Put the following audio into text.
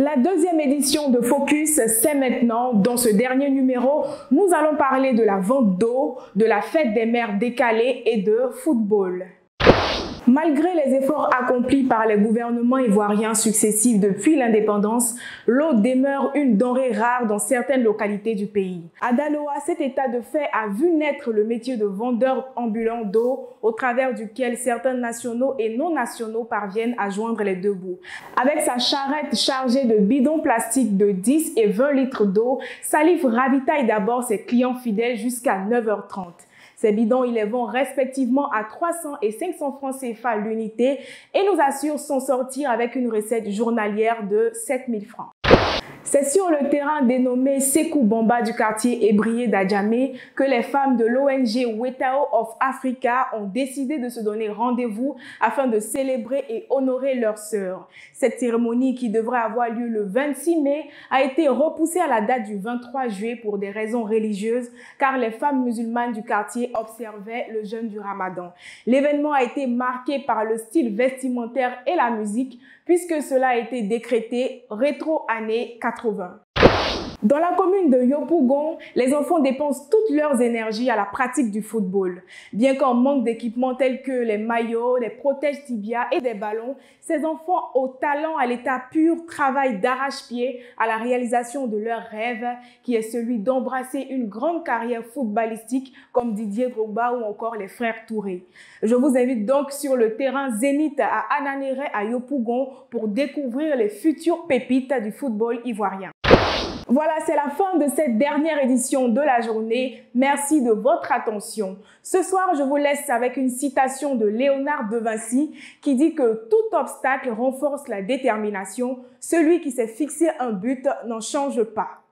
La deuxième édition de Focus, c'est maintenant. Dans ce dernier numéro, nous allons parler de la vente d'eau, de la fête des mères décalée et de football. Malgré les efforts accomplis par les gouvernements ivoiriens successifs depuis l'indépendance, l'eau demeure une denrée rare dans certaines localités du pays. À Daloa, cet état de fait a vu naître le métier de vendeur ambulant d'eau, au travers duquel certains nationaux et non nationaux parviennent à joindre les deux bouts. Avec sa charrette chargée de bidons plastiques de 10 et 20 litres d'eau, Salif ravitaille d'abord ses clients fidèles jusqu'à 9h30. Ces bidons, ils les vendent respectivement à 300 et 500 francs CFA l'unité et nous assurent s'en sortir avec une recette journalière de 7000 francs. C'est sur le terrain dénommé Sekou Bamba du quartier Ébrié d'Adjamé que les femmes de l'ONG Wetao of Africa ont décidé de se donner rendez-vous afin de célébrer et honorer leurs sœurs. Cette cérémonie, qui devrait avoir lieu le 26 mai, a été repoussée à la date du 23 juillet pour des raisons religieuses, car les femmes musulmanes du quartier observaient le jeûne du Ramadan. L'événement a été marqué par le style vestimentaire et la musique, puisque cela a été décrété rétro années 80. Dans la commune de Yopougon, les enfants dépensent toutes leurs énergies à la pratique du football. Bien qu'en manque d'équipements tels que les maillots, les protèges tibia et des ballons, ces enfants au talent à l'état pur travaillent d'arrache-pied à la réalisation de leur rêve, qui est celui d'embrasser une grande carrière footballistique comme Didier Drogba ou encore les frères Touré. Je vous invite donc sur le terrain Zénith à Ananéré à Yopougon pour découvrir les futures pépites du football ivoirien. Voilà, c'est la fin de cette dernière édition de la journée. Merci de votre attention. Ce soir, je vous laisse avec une citation de Léonard de Vinci qui dit que tout obstacle renforce la détermination. Celui qui s'est fixé un but n'en change pas.